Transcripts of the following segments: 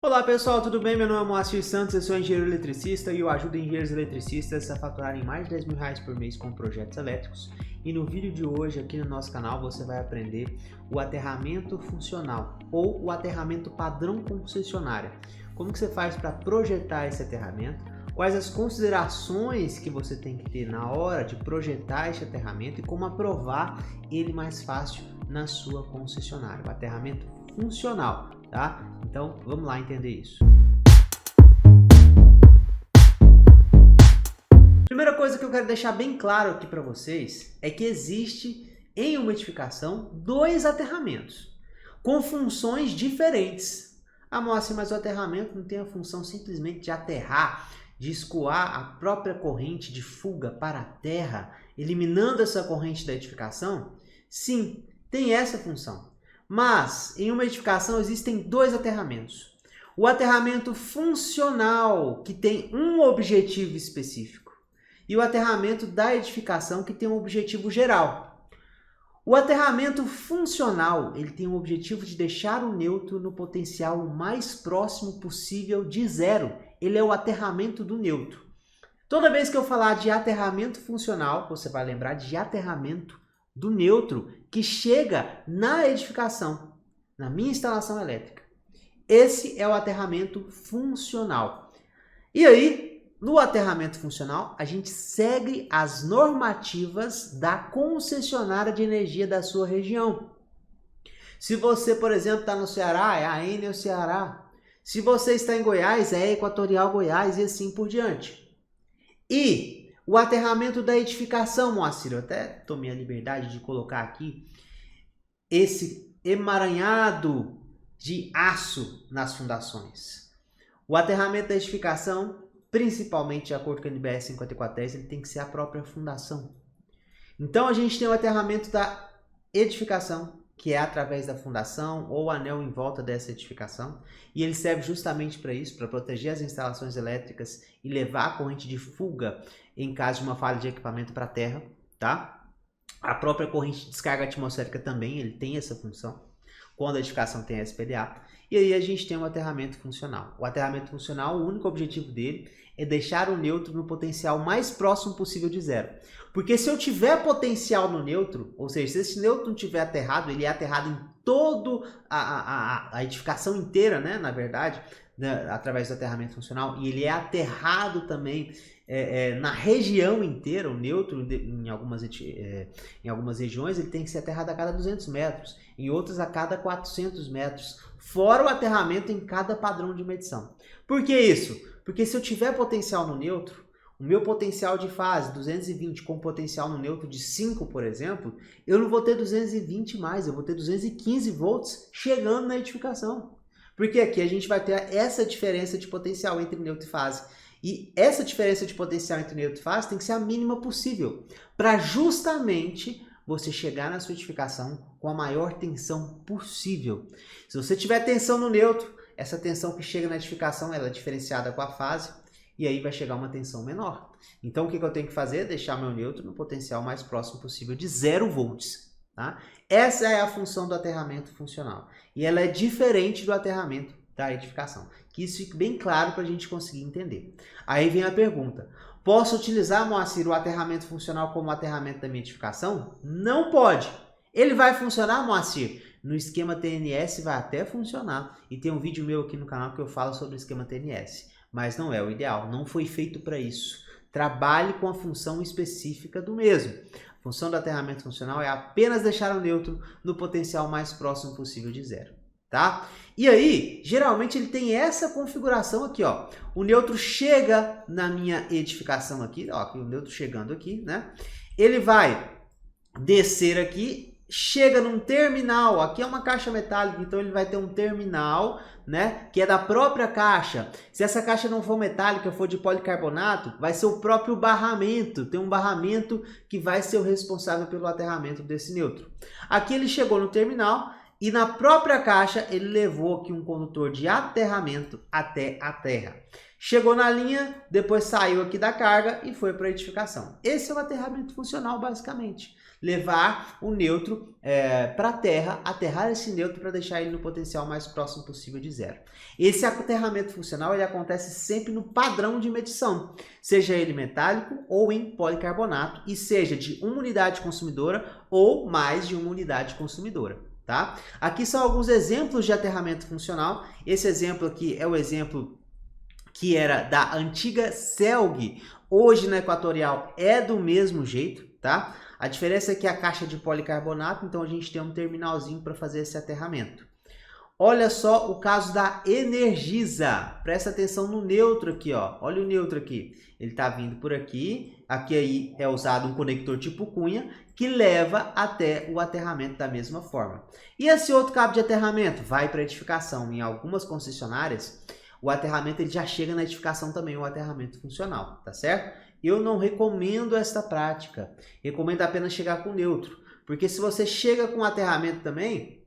Olá pessoal, tudo bem? Meu nome é Moacir Santos, eu sou engenheiro eletricista e eu ajudo engenheiros eletricistas a faturarem mais de 10 mil reais por mês com projetos elétricos. E no vídeo de hoje aqui no nosso canal você vai aprender o aterramento funcional ou o aterramento padrão concessionária. Como que você faz para projetar esse aterramento, quais as considerações que você tem que ter na hora de projetar esse aterramento e como aprovar ele mais fácil na sua concessionária. O aterramento funcional, tá? Então vamos lá entender isso. Primeira coisa que eu quero deixar bem claro aqui para vocês é que existe em uma edificação dois aterramentos com funções diferentes. Ah, Moacir, mas o aterramento não tem a função simplesmente de aterrar, de escoar a própria corrente de fuga para a terra, eliminando essa corrente da edificação? Sim, tem essa função. Mas em uma edificação existem dois aterramentos. O aterramento funcional, que tem um objetivo específico, e o aterramento da edificação, que tem um objetivo geral. O aterramento funcional, ele tem o objetivo de deixar o neutro no potencial mais próximo possível de zero. Ele é o aterramento do neutro. Toda vez que eu falar de aterramento funcional, você vai lembrar de aterramento do neutro que chega na edificação, na minha instalação elétrica. Esse é o aterramento funcional. E aí, no aterramento funcional, a gente segue as normativas da concessionária de energia da sua região. Se você, por exemplo, está no Ceará, é a Enel Ceará. Se você está em Goiás, é a Equatorial Goiás e assim por diante. E o aterramento da edificação, Moacir, eu até tomei a liberdade de colocar aqui esse emaranhado de aço nas fundações. O aterramento da edificação, principalmente de acordo com a NBR 5410, ele tem que ser a própria fundação. Então a gente tem o aterramento da edificação, que é através da fundação ou anel em volta dessa edificação, e ele serve justamente para isso, para proteger as instalações elétricas e levar a corrente de fuga em caso de uma falha de equipamento para a terra, tá? A própria corrente de descarga atmosférica também, ele tem essa função, quando a edificação tem SPDA. E aí a gente tem o aterramento funcional. O aterramento funcional, o único objetivo dele é deixar o neutro no potencial mais próximo possível de zero. Porque se eu tiver potencial no neutro, ou seja, se esse neutro não estiver aterrado, ele é aterrado em toda a edificação inteira, né, na verdade, né, através do aterramento funcional, e ele é aterrado também na região inteira. O neutro, em algumas regiões, ele tem que ser aterrado a cada 200 metros, em outras a cada 400 metros, fora o aterramento em cada padrão de medição. Por que isso? Porque se eu tiver potencial no neutro, o meu potencial de fase 220 com potencial no neutro de 5, por exemplo, eu não vou ter 220 mais, eu vou ter 215 volts chegando na edificação. Porque aqui a gente vai ter essa diferença de potencial entre neutro e fase. E essa diferença de potencial entre neutro e fase tem que ser a mínima possível, para justamente você chegar na sua edificação com a maior tensão possível. Se você tiver tensão no neutro, essa tensão que chega na edificação ela é diferenciada com a fase, e aí vai chegar uma tensão menor. Então o que eu tenho que fazer? Deixar meu neutro no potencial mais próximo possível de 0 volts. Tá? Essa é a função do aterramento funcional. E ela é diferente do aterramento da edificação. Que isso fique bem claro para a gente conseguir entender. Aí vem a pergunta: posso utilizar, Moacir, o aterramento funcional como aterramento da minha edificação? Não pode. Ele vai funcionar, Moacir? No esquema TNS vai até funcionar. E tem um vídeo meu aqui no canal que eu falo sobre o esquema TNS. Mas não é o ideal, não foi feito para isso. Trabalhe com a função específica do mesmo. A função do aterramento funcional é apenas deixar o neutro no potencial mais próximo possível de zero. Tá? E aí, geralmente ele tem essa configuração aqui, ó. O neutro chega na minha edificação aqui, ó, o neutro chegando aqui, né? Ele vai descer aqui, chega num terminal, aqui é uma caixa metálica, então ele vai ter um terminal, né, que é da própria caixa. Se essa caixa não for metálica, for de policarbonato, vai ser o próprio barramento, tem um barramento que vai ser o responsável pelo aterramento desse neutro. Aqui ele chegou no terminal e na própria caixa ele levou aqui um condutor de aterramento até a terra. Chegou na linha, depois saiu aqui da carga e foi para a edificação. Esse é o aterramento funcional basicamente. levar o neutro para a Terra, aterrar esse neutro para deixar ele no potencial mais próximo possível de zero. Esse aterramento funcional ele acontece sempre no padrão de medição, seja ele metálico ou em policarbonato, e seja de uma unidade consumidora ou mais de uma unidade consumidora. Tá? Aqui são alguns exemplos de aterramento funcional. Esse exemplo aqui é o exemplo que era da antiga CELG, hoje na Equatorial é do mesmo jeito, tá? A diferença é que a caixa de policarbonato, então a gente tem um terminalzinho para fazer esse aterramento. Olha só o caso da Energisa. Presta atenção no neutro aqui, ó. Olha o neutro aqui. Ele está vindo por aqui. Aqui aí é usado um conector tipo cunha que leva até o aterramento da mesma forma. E esse outro cabo de aterramento vai para edificação. Em algumas concessionárias, o aterramento ele já chega na edificação também, o aterramento funcional, tá certo? Eu não recomendo esta prática. Recomendo apenas chegar com neutro. Porque se você chega com aterramento também,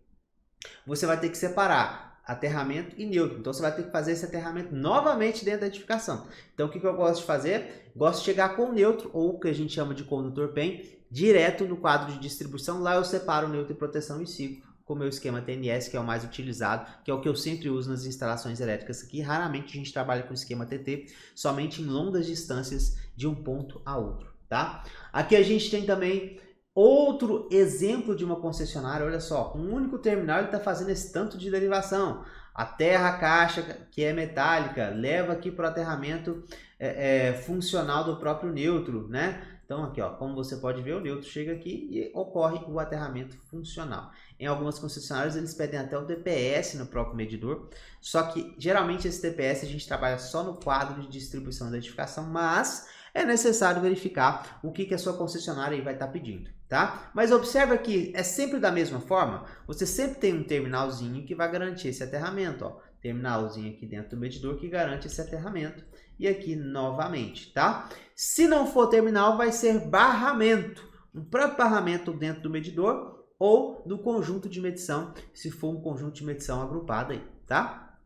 você vai ter que separar aterramento e neutro. Então você vai ter que fazer esse aterramento novamente dentro da edificação. Então o que eu gosto de fazer? Gosto de chegar com neutro, ou o que a gente chama de condutor PEM, direto no quadro de distribuição. Lá eu separo o neutro e proteção e sigo com o meu esquema TNS, que é o mais utilizado, que é o que eu sempre uso nas instalações elétricas aqui. Raramente a gente trabalha com esquema TT, somente em longas distâncias de um ponto a outro, tá? Aqui a gente tem também outro exemplo de uma concessionária. Olha só, um único terminal ele está fazendo esse tanto de derivação. Aterra a caixa que é metálica, leva aqui para o aterramento funcional do próprio neutro, né? Então aqui, ó, como você pode ver, o neutro chega aqui e ocorre o aterramento funcional. Em algumas concessionárias eles pedem até o DPS no próprio medidor, só que geralmente esse DPS a gente trabalha só no quadro de distribuição da edificação, mas é necessário verificar o que a sua concessionária aí vai estar pedindo, tá? Mas observa que é sempre da mesma forma, você sempre tem um terminalzinho que vai garantir esse aterramento, ó. Terminalzinho aqui dentro do medidor que garante esse aterramento. E aqui novamente, tá? Se não for terminal, vai ser barramento. Um próprio barramento dentro do medidor ou do conjunto de medição, se for um conjunto de medição agrupado aí, tá?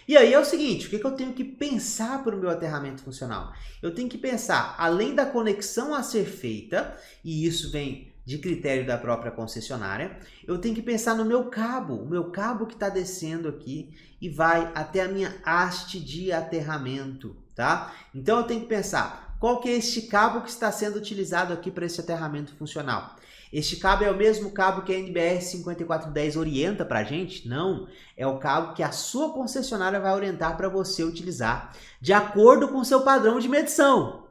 E aí é o seguinte, o que eu tenho que pensar para o meu aterramento funcional? Eu tenho que pensar, além da conexão a ser feita, e isso vem de critério da própria concessionária, eu tenho que pensar no meu cabo, o meu cabo que está descendo aqui e vai até a minha haste de aterramento, tá? Então eu tenho que pensar, qual que é este cabo que está sendo utilizado aqui para esse aterramento funcional? Este cabo é o mesmo cabo que a NBR 5410 orienta para a gente? Não, é o cabo que a sua concessionária vai orientar para você utilizar, de acordo com o seu padrão de medição.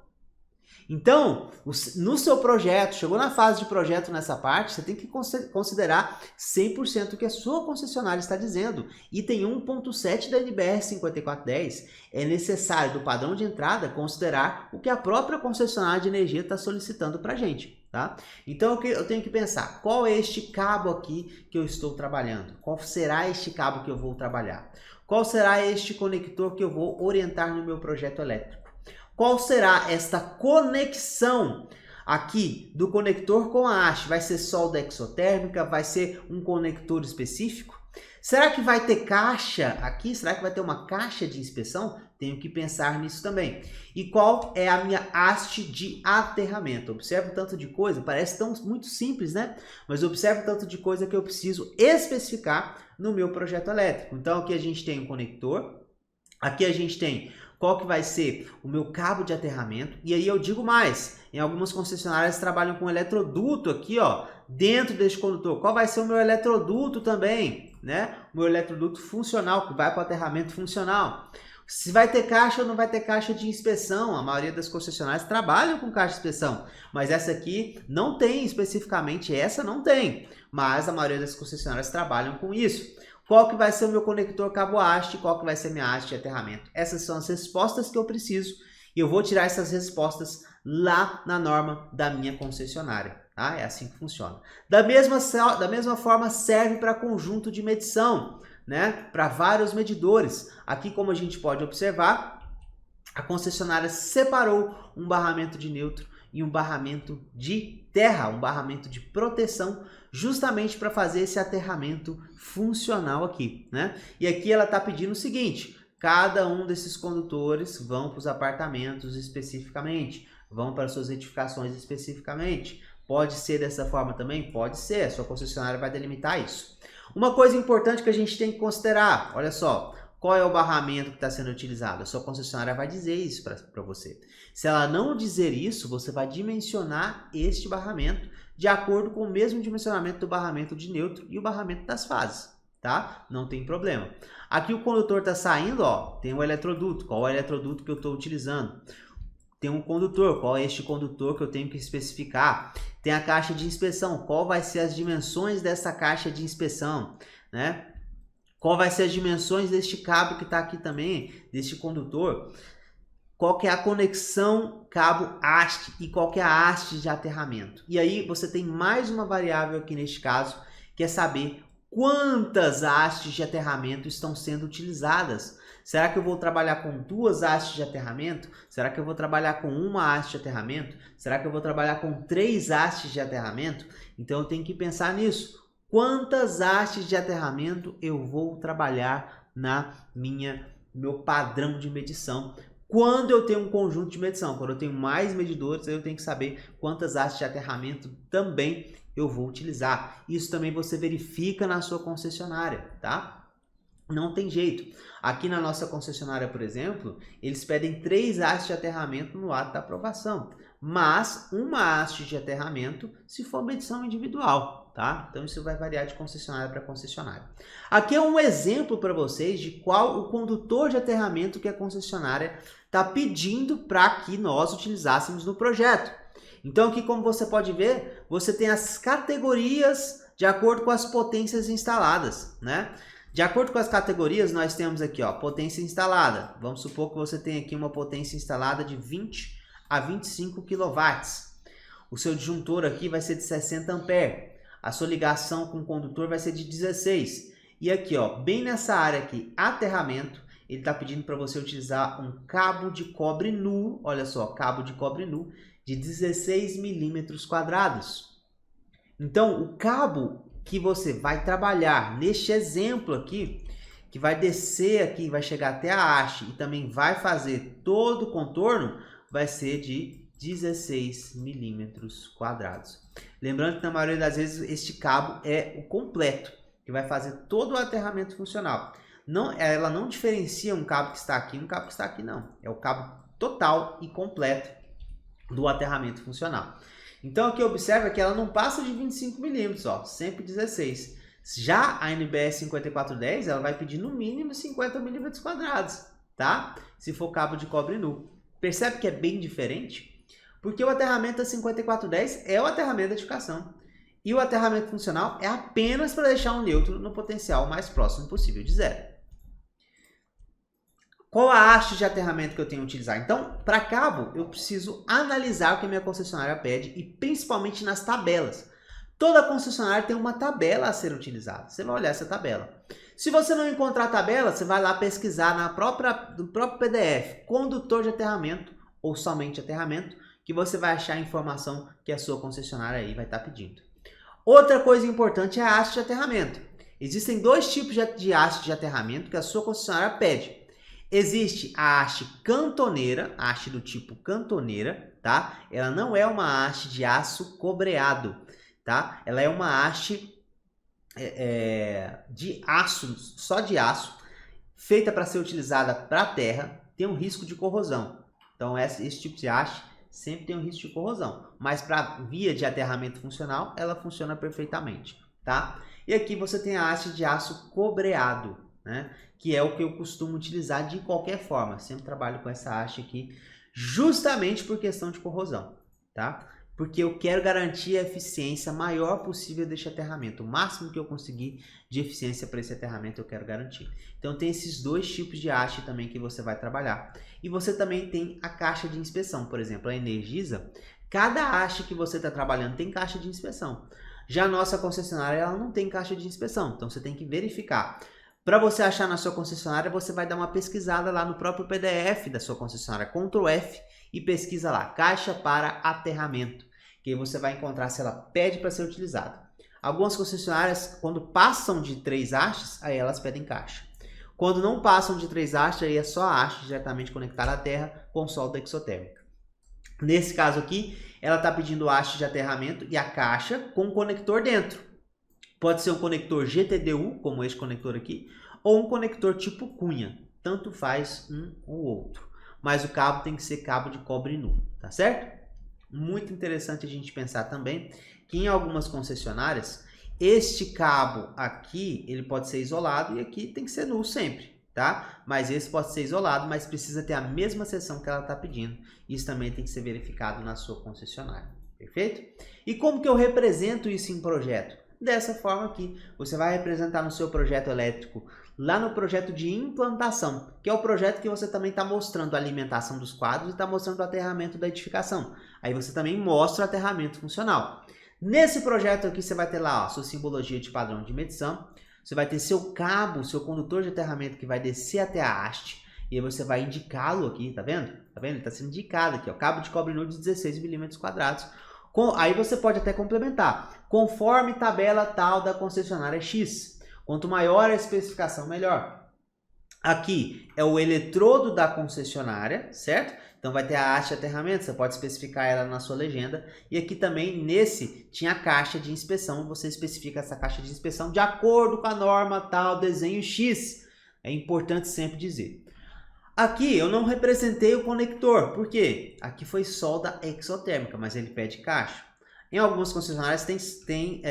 Então, no seu projeto, chegou na fase de projeto nessa parte, você tem que considerar 100% o que a sua concessionária está dizendo. Item 1.7 da NBR 5410, é necessário do padrão de entrada considerar o que a própria concessionária de energia está solicitando para a gente. Tá? Então eu tenho que pensar, qual é este cabo aqui que eu estou trabalhando? Qual será este cabo que eu vou trabalhar? Qual será este conector que eu vou orientar no meu projeto elétrico? Qual será esta conexão aqui do conector com a haste? Vai ser solda exotérmica? Vai ser um conector específico? Será que vai ter caixa aqui? Será que vai ter uma caixa de inspeção? Tenho que pensar nisso também. E qual é a minha haste de aterramento? Observe o tanto de coisa, parece tão muito simples, né? Mas observe o tanto de coisa que eu preciso especificar no meu projeto elétrico. Então aqui a gente tem um conector, aqui a gente tem qual que vai ser o meu cabo de aterramento. E aí eu digo mais, em algumas concessionárias trabalham com eletroduto aqui, ó, dentro deste condutor. Qual vai ser o meu eletroduto também, né? O meu eletroduto funcional, que vai para o aterramento funcional. Se vai ter caixa ou não vai ter caixa de inspeção. A maioria das concessionárias trabalham com caixa de inspeção, mas essa aqui não tem especificamente, essa não tem. Mas a maioria das concessionárias trabalham com isso. Qual que vai ser o meu conector cabo haste, qual que vai ser minha haste de aterramento? Essas são as respostas que eu preciso e eu vou tirar essas respostas lá na norma da minha concessionária. Tá? É assim que funciona. Da mesma forma serve para conjunto de medição, né? Para vários medidores. Aqui, como a gente pode observar, a concessionária separou um barramento de neutro e um barramento de terra, um barramento de proteção, justamente para fazer esse aterramento funcional aqui, né? E aqui ela está pedindo o seguinte, cada um desses condutores vão para os apartamentos especificamente, vão para suas edificações especificamente, Pode ser dessa forma também? Pode ser, a sua concessionária vai delimitar isso. Uma coisa importante que a gente tem que considerar, olha só, qual é o barramento que está sendo utilizado? A sua concessionária vai dizer isso para você. Se ela não dizer isso, você vai dimensionar este barramento de acordo com o mesmo dimensionamento do barramento de neutro e o barramento das fases, tá? Não tem problema. Aqui o condutor está saindo, ó, tem o eletroduto, qual é o eletroduto que eu estou utilizando? Tem um condutor, qual é este condutor que eu tenho que especificar? Tem a caixa de inspeção, qual vai ser as dimensões dessa caixa de inspeção, né? Qual vai ser as dimensões deste cabo que está aqui também, deste condutor? Qual que é a conexão cabo haste e qual que é a haste de aterramento? E aí você tem mais uma variável aqui neste caso, que é saber quantas hastes de aterramento estão sendo utilizadas. Será que eu vou trabalhar com 2 hastes de aterramento? Será que eu vou trabalhar com 1 haste de aterramento? Será que eu vou trabalhar com 3 hastes de aterramento? Então eu tenho que pensar nisso. Quantas hastes de aterramento eu vou trabalhar na meu padrão de medição? Quando eu tenho um conjunto de medição, quando eu tenho mais medidores, eu tenho que saber quantas hastes de aterramento também eu vou utilizar. Isso também você verifica na sua concessionária, tá? Não tem jeito. Aqui na nossa concessionária, por exemplo, eles pedem 3 hastes de aterramento no ato da aprovação, mas 1 haste de aterramento se for medição individual, tá? Então isso vai variar de concessionária para concessionária. Aqui é um exemplo para vocês de qual o condutor de aterramento que a concessionária está pedindo para que nós utilizássemos no projeto. Então aqui, como você pode ver, você tem as categorias de acordo com as potências instaladas, né? De acordo com as categorias, nós temos aqui, ó, potência instalada. Vamos supor que você tem aqui uma potência instalada de 20 a 25 kW. O seu disjuntor aqui vai ser de 60 A. A sua ligação com o condutor vai ser de 16. E aqui, ó, bem nessa área aqui, aterramento, ele está pedindo para você utilizar um cabo de cobre nu, olha só, cabo de cobre nu de 16 milímetros quadrados. Então, o cabo que você vai trabalhar neste exemplo aqui, que vai descer aqui, vai chegar até a haste e também vai fazer todo o contorno, vai ser de 16 milímetros quadrados. Lembrando que na maioria das vezes este cabo é o completo, que vai fazer todo o aterramento funcional. Ela não diferencia um cabo que está aqui e um cabo que está aqui, não. É o cabo total e completo do aterramento funcional. Então aqui observa que ela não passa de 25 milímetros, ó, sempre 16. Já a NBS 5410, ela vai pedir no mínimo 50 milímetros quadrados, tá? Se for cabo de cobre nu. Percebe que é bem diferente? Porque o aterramento da 5410 é o aterramento da edificação. E o aterramento funcional é apenas para deixar um neutro no potencial mais próximo possível de zero. Qual a haste de aterramento que eu tenho que utilizar? Então, para cabo, eu preciso analisar o que a minha concessionária pede e principalmente nas tabelas. Toda concessionária tem uma tabela a ser utilizada. Você vai olhar essa tabela. Se você não encontrar a tabela, você vai lá pesquisar no próprio PDF, condutor de aterramento ou somente aterramento, que você vai achar a informação que a sua concessionária aí vai estar pedindo. Outra coisa importante é a haste de aterramento. Existem 2 tipos de haste de aterramento que a sua concessionária pede. Existe a haste cantoneira, haste do tipo cantoneira, tá? Ela não é uma haste de aço cobreado, tá? Ela é uma haste de aço, só de aço, feita para ser utilizada para a terra, tem um risco de corrosão. Então esse tipo de haste sempre tem um risco de corrosão, mas para via de aterramento funcional, ela funciona perfeitamente, tá? E aqui você tem a haste de aço cobreado, né? Que é o que eu costumo utilizar de qualquer forma. Sempre trabalho com essa haste aqui, justamente por questão de corrosão, tá? Porque eu quero garantir a eficiência maior possível deste aterramento. O máximo que eu conseguir de eficiência para esse aterramento eu quero garantir. Então tem esses 2 tipos de haste também que você vai trabalhar. E você também tem a caixa de inspeção. Por exemplo, a Energisa, cada haste que você está trabalhando tem caixa de inspeção. Já a nossa concessionária, ela não tem caixa de inspeção. Então você tem que verificar. Para você achar na sua concessionária, você vai dar uma pesquisada lá no próprio PDF da sua concessionária, Ctrl F, e pesquisa lá, caixa para aterramento, que aí você vai encontrar se ela pede para ser utilizada. Algumas concessionárias, quando passam de 3 hastes, aí elas pedem caixa. Quando não passam de 3 hastes, aí é só a haste diretamente conectada à terra com solda exotérmica. Nesse caso aqui, ela está pedindo a haste de aterramento e a caixa com o conector dentro. Pode ser um conector GTDU, como este conector aqui, ou um conector tipo cunha. Tanto faz um ou outro. Mas o cabo tem que ser cabo de cobre nu, tá certo? Muito interessante a gente pensar também que em algumas concessionárias, este cabo aqui, ele pode ser isolado e aqui tem que ser nu sempre, tá? Mas esse pode ser isolado, mas precisa ter a mesma seção que ela está pedindo. Isso também tem que ser verificado na sua concessionária, perfeito? E como que eu represento isso em projeto? Dessa forma aqui, você vai representar no seu projeto elétrico, lá no projeto de implantação, que é o projeto que você também está mostrando a alimentação dos quadros e está mostrando o aterramento da edificação. Aí você também mostra o aterramento funcional. Nesse projeto aqui você vai ter lá a sua simbologia de padrão de medição, você vai ter seu cabo, seu condutor de aterramento que vai descer até a haste, e aí você vai indicá-lo aqui, tá vendo? Tá vendo? Ele está sendo indicado aqui, ó, cabo de cobre nu de 16 milímetros quadrados. Aí você pode até complementar, conforme tabela tal da concessionária X. Quanto maior a especificação, melhor. Aqui é o eletrodo da concessionária, certo? Então vai ter a haste de aterramento, você pode especificar ela na sua legenda. E aqui também, nesse, tinha a caixa de inspeção, você especifica essa caixa de inspeção de acordo com a norma tal, desenho X. É importante sempre dizer. Aqui eu não representei o conector, por quê? Aqui foi solda exotérmica, mas ele pede caixa. Em algumas concessionárias tem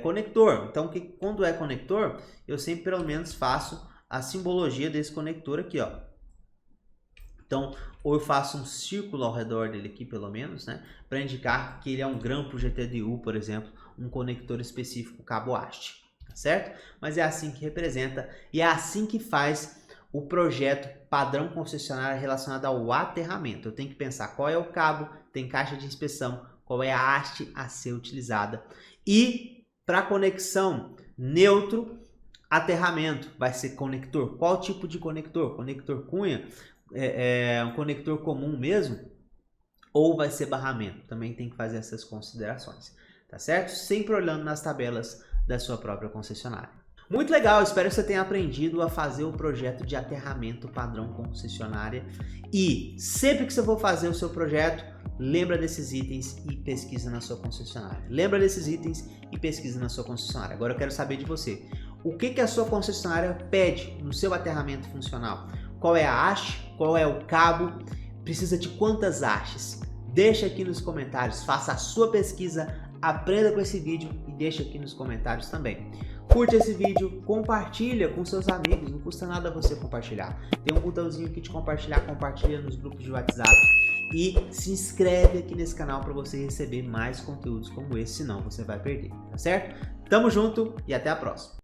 conector, então quando é conector, eu sempre pelo menos faço a simbologia desse conector aqui, ó. Então, ou eu faço um círculo ao redor dele aqui, pelo menos, né, para indicar que ele é um grampo GTDU, por exemplo, um conector específico cabo haste, tá certo? Mas é assim que representa e é assim que faz o projeto padrão concessionária relacionado ao aterramento. Eu tenho que pensar qual é o cabo, tem caixa de inspeção, qual é a haste a ser utilizada. E para conexão neutro, aterramento, vai ser conector. Qual tipo de conector? Conector cunha? Um conector comum mesmo? Ou vai ser barramento? Também tem que fazer essas considerações, tá certo? Sempre olhando nas tabelas da sua própria concessionária. Muito legal, espero que você tenha aprendido a fazer o projeto de aterramento padrão concessionária. E sempre que você for fazer o seu projeto, lembra desses itens e pesquisa na sua concessionária. Lembra desses itens e pesquisa na sua concessionária. Agora eu quero saber de você. O que a sua concessionária pede no seu aterramento funcional? Qual é a haste? Qual é o cabo? Precisa de quantas hastes? Deixa aqui nos comentários, faça a sua pesquisa, aprenda com esse vídeo e deixa aqui nos comentários também. Curte esse vídeo, compartilha com seus amigos, não custa nada você compartilhar. Tem um botãozinho aqui de compartilhar, compartilha nos grupos de WhatsApp e se inscreve aqui nesse canal para você receber mais conteúdos como esse, senão você vai perder, tá certo? Tamo junto e até a próxima!